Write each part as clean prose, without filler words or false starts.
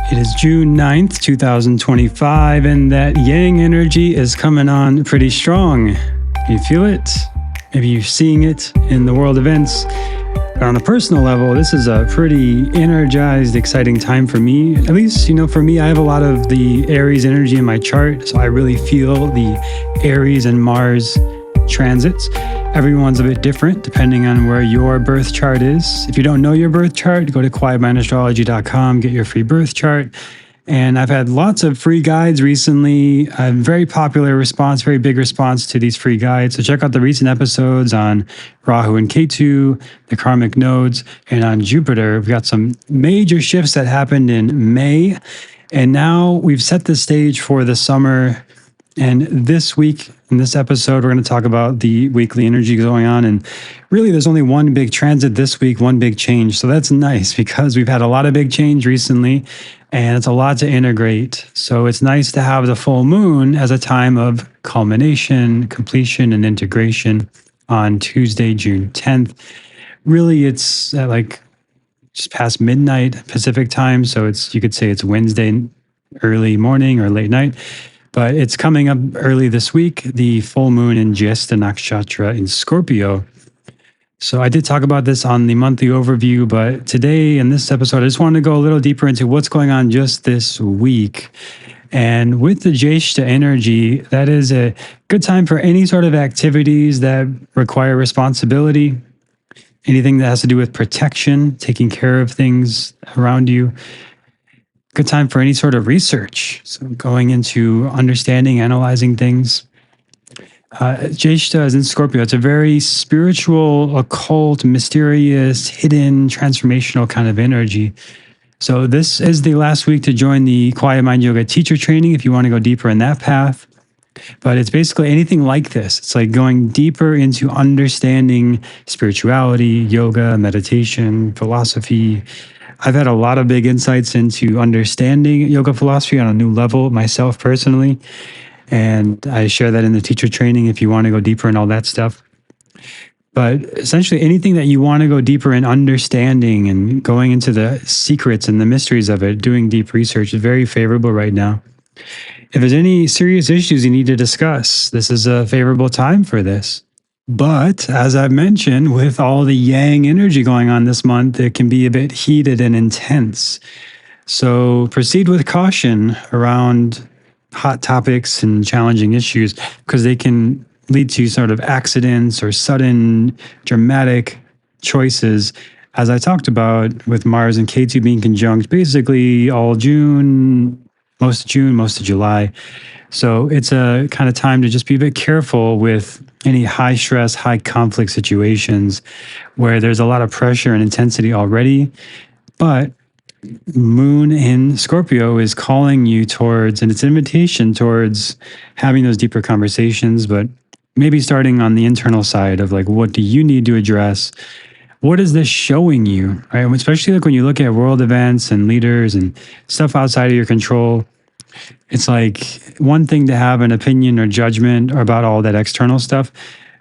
It is June 9th, 2025, and that yang energy is coming on pretty strong. You feel it? Maybe you're seeing it in the world events. But on a personal level, this is a pretty energized, exciting time for me. At least, for me, I have a lot of the Aries energy in my chart, so I really feel the Aries and Mars transits. Everyone's a bit different depending on where your birth chart is. If you don't know your birth chart, go to quietmindastrology.com, get your free birth chart. And I've had lots of free guides recently. A very popular response, very big response to these free guides. So check out the recent episodes on Rahu and Ketu, the karmic nodes, and on Jupiter. We've got some major shifts that happened in May. And now we've set the stage for the summer. And this week, in this episode, we're going to talk about the weekly energy going on. And really, there's only one big transit this week, one big change. So that's nice because we've had a lot of big change recently, and it's a lot to integrate. So it's nice to have the full moon as a time of culmination, completion, and integration on Tuesday, June 10th. Really, it's at just past midnight Pacific time. So you could say it's Wednesday early morning or late night. But it's coming up early this week, the full moon in Jyeshta Nakshatra in Scorpio. So I did talk about this on the monthly overview, but today in this episode, I just wanted to go a little deeper into what's going on just this week. And with the Jyeshta energy, that is a good time for any sort of activities that require responsibility, anything that has to do with protection, taking care of things around you. Good time for any sort of research. So going into understanding, analyzing things. Jyeshta is in Scorpio. It's a very spiritual, occult, mysterious, hidden, transformational kind of energy. So this is the last week to join the Quiet Mind Yoga teacher training if you want to go deeper in that path. But it's basically anything like this. It's like going deeper into understanding spirituality, yoga, meditation, philosophy. I've had a lot of big insights into understanding yoga philosophy on a new level myself personally. And I share that in the teacher training if you want to go deeper in all that stuff. But essentially anything that you want to go deeper in understanding and going into the secrets and the mysteries of it, doing deep research is very favorable right now. If there's any serious issues you need to discuss, this is a favorable time for this. But as I've mentioned, with all the yang energy going on this month, it can be a bit heated and intense. So proceed with caution around hot topics and challenging issues because they can lead to sort of accidents or sudden dramatic choices. As I talked about with Mars and Ketu being conjunct basically all June, most of July. So it's a kind of time to just be a bit careful with any high stress, high conflict situations where there's a lot of pressure and intensity already. But moon in Scorpio is calling you towards, and it's an invitation towards having those deeper conversations, but maybe starting on the internal side of what do you need to address? What is this showing you, right? Especially when you look at world events and leaders and stuff outside of your control. It's one thing to have an opinion or judgment about all that external stuff,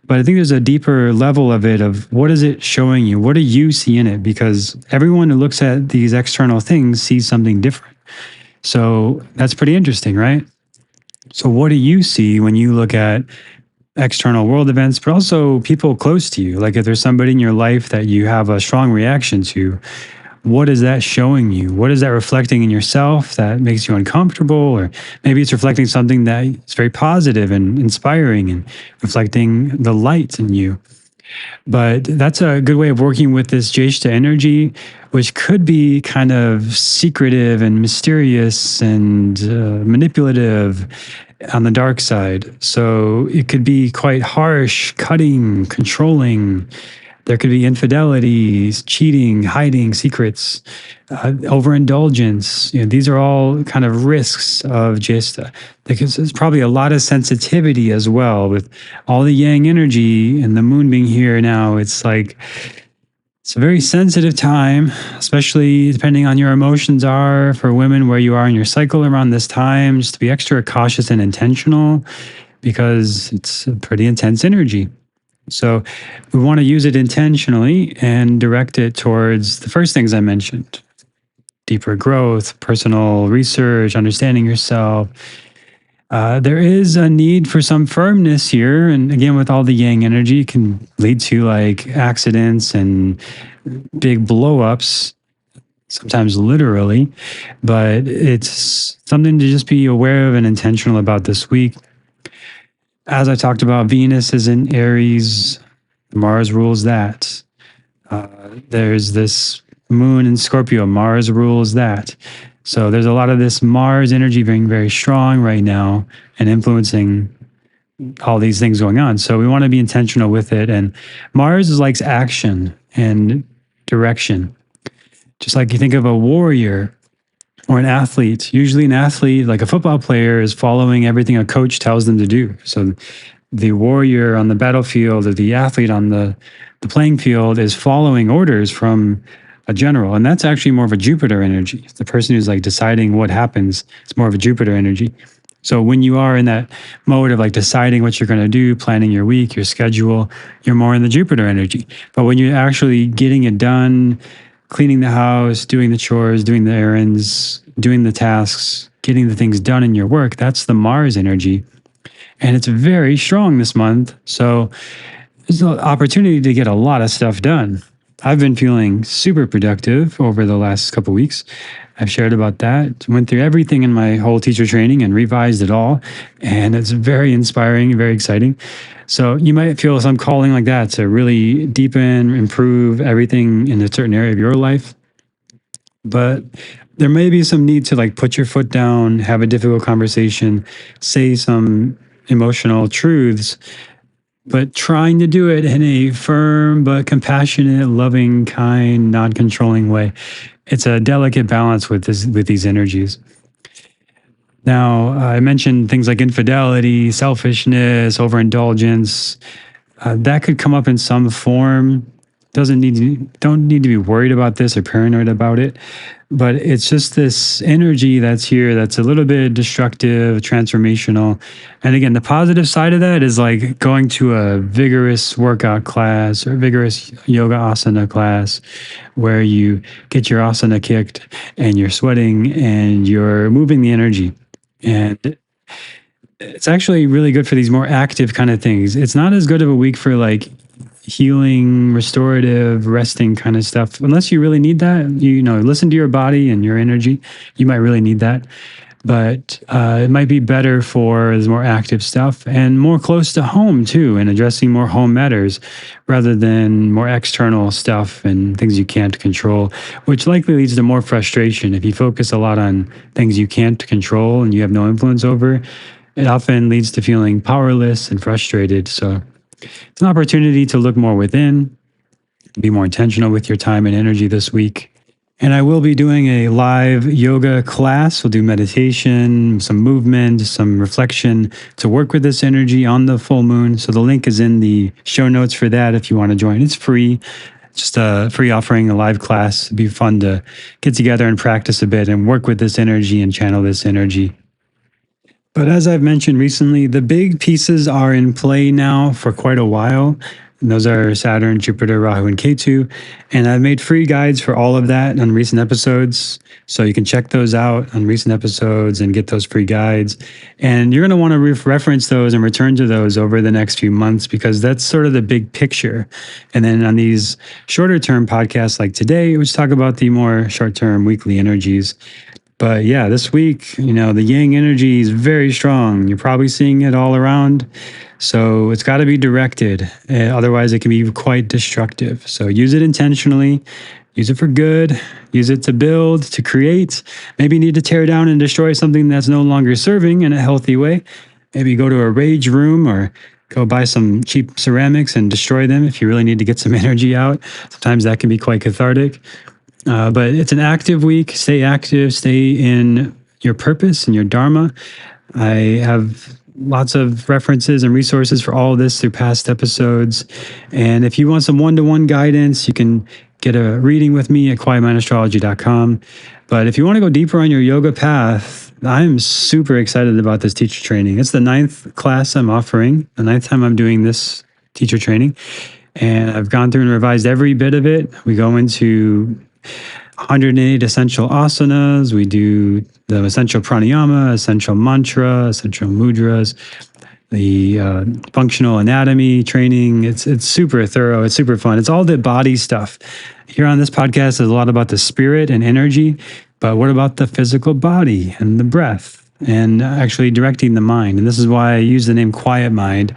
but I think there's a deeper level of it of what is it showing you? What do you see in it? Because everyone who looks at these external things sees something different. So that's pretty interesting, right? So what do you see when you look at external world events, but also people close to you? If there's somebody in your life that you have a strong reaction to, what is that showing you? What is that reflecting in yourself that makes you uncomfortable? Or maybe it's reflecting something that is very positive and inspiring and reflecting the light in you. But that's a good way of working with this Jyeshta energy, which could be kind of secretive and mysterious and manipulative on the dark side. So it could be quite harsh, cutting, controlling. There could be infidelity, cheating, hiding secrets, overindulgence. These are all kind of risks of Jyestha. Because there's probably a lot of sensitivity as well with all the yang energy and the moon being here now. It's it's a very sensitive time, especially depending on your emotions are for women, where you are in your cycle around this time, just to be extra cautious and intentional because it's a pretty intense energy. So we want to use it intentionally and direct it towards the first things I mentioned. deeper growth, personal research, understanding yourself. There is a need for some firmness here. And again, with all the yang energy, it can lead to like accidents and big blowups, sometimes literally. But it's something to just be aware of and intentional about this week. As I talked about, Venus is in Aries, Mars rules that. There's this moon in Scorpio, Mars rules that. So there's a lot of this Mars energy being very strong right now and influencing all these things going on. So we want to be intentional with it. And Mars is like action and direction. Just like you think of a warrior or an athlete. Usually an athlete, like a football player, is following everything a coach tells them to do. So the warrior on the battlefield or the athlete on the playing field is following orders from a general. And that's actually more of a Jupiter energy. It's the person who's like deciding what happens. It's more of a Jupiter energy. So when you are in that mode of like deciding what you're going to do, planning your week, your schedule, you're more in the Jupiter energy. But when you're actually getting it done, cleaning the house, doing the chores, doing the errands, doing the tasks, getting the things done in your work, that's the Mars energy. And it's very strong this month. So there's an opportunity to get a lot of stuff done. I've been feeling super productive over the last couple of weeks. I've shared about that. Went through everything in my whole teacher training and revised it all. And it's very inspiring, very exciting. So you might feel some calling like that to really deepen, improve everything in a certain area of your life. But there may be some need to like put your foot down, have a difficult conversation, say some emotional truths, but trying to do it in a firm but compassionate, loving, kind, non-controlling way. It's a delicate balance with these energies. Now, I mentioned things like infidelity, selfishness, overindulgence. That could come up in some form. Don't need to be worried about this or paranoid about it. But it's just this energy that's here that's a little bit destructive, transformational. And again, the positive side of that is like going to a vigorous workout class or vigorous yoga asana class where you get your asana kicked and you're sweating and you're moving the energy. And it's actually really good for these more active kind of things. It's not as good of a week for like healing, restorative, resting kind of stuff. Unless you really need that, you know, listen to your body and your energy. You might really need that. But it might be better for the more active stuff and more close to home too, and addressing more home matters rather than more external stuff and things you can't control, which likely leads to more frustration. If you focus a lot on things you can't control and you have no influence over, it often leads to feeling powerless and frustrated. So it's an opportunity to look more within, be more intentional with your time and energy this week. And I will be doing a live yoga class. We'll do meditation, some movement, some reflection to work with this energy on the full moon. So the link is in the show notes for that if you want to join. It's free. Just a free offering, a live class. It'd be fun to get together and practice a bit and work with this energy and channel this energy. But as I've mentioned recently, the big pieces are in play now for quite a while. And those are Saturn, Jupiter, Rahu, and Ketu. And I've made free guides for all of that on recent episodes. So you can check those out on recent episodes and get those free guides. And you're going to want to reference those and return to those over the next few months because that's sort of the big picture. And then on these shorter term podcasts like today, which talk about the more short term weekly energies. But yeah, this week, you know, the yang energy is very strong. You're probably seeing it all around. So it's got to be directed. Otherwise, it can be quite destructive. So use it intentionally. Use it for good. Use it to build, to create. Maybe you need to tear down and destroy something that's no longer serving in a healthy way. Maybe go to a rage room or go buy some cheap ceramics and destroy them if you really need to get some energy out. Sometimes that can be quite cathartic. But it's an active week. Stay active. Stay in your purpose and your dharma. I have lots of references and resources for all of this through past episodes. And if you want some one-to-one guidance, you can get a reading with me at quietmindastrology.com. But if you want to go deeper on your yoga path, I'm super excited about this teacher training. It's the 9th class I'm offering, the 9th time I'm doing this teacher training. And I've gone through and revised every bit of it. We go into 108 essential asanas. We do the essential pranayama, essential mantra, essential mudras, the functional anatomy training. It's super thorough. It's super fun. It's all the body stuff. Here on this podcast is a lot about the spirit and energy, but what about the physical body and the breath and actually directing the mind? And this is why I use the name Quiet Mind,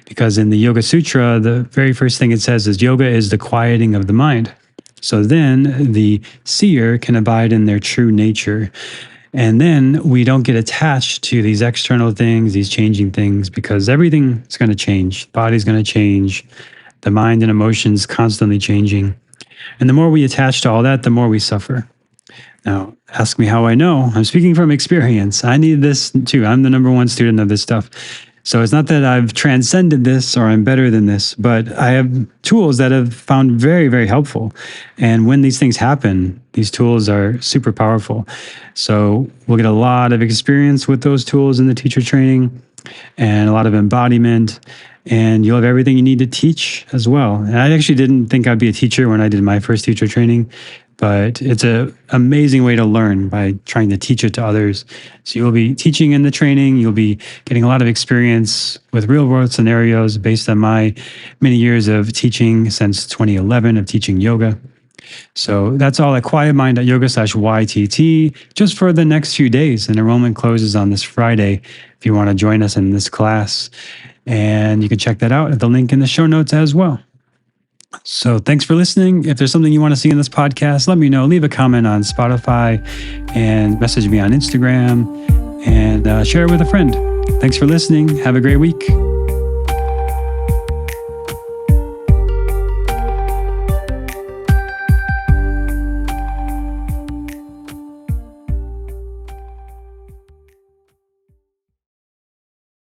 because in the Yoga Sutra, the very first thing it says is yoga is the quieting of the mind. So then the seer can abide in their true nature. And then we don't get attached to these external things, these changing things, because everything is going to change. The body's going to change. The mind and emotions constantly changing. And the more we attach to all that, the more we suffer. Now, ask me how I know. I'm speaking from experience. I need this too. I'm the number one student of this stuff. So it's not that I've transcended this or I'm better than this, but I have tools that I've found very, very helpful. And when these things happen, these tools are super powerful. So we'll get a lot of experience with those tools in the teacher training and a lot of embodiment. And you'll have everything you need to teach as well. And I actually didn't think I'd be a teacher when I did my first teacher training, but it's an amazing way to learn by trying to teach it to others. So you'll be teaching in the training. You'll be getting a lot of experience with real world scenarios based on my many years of teaching since 2011 of teaching yoga. So that's all at quietmind.yoga/YTT just for the next few days. And enrollment closes on this Friday if you want to join us in this class. And you can check that out at the link in the show notes as well. So thanks for listening. If there's something you want to see in this podcast, let me know. Leave a comment on Spotify and message me on Instagram and share it with a friend. Thanks for listening. Have a great week.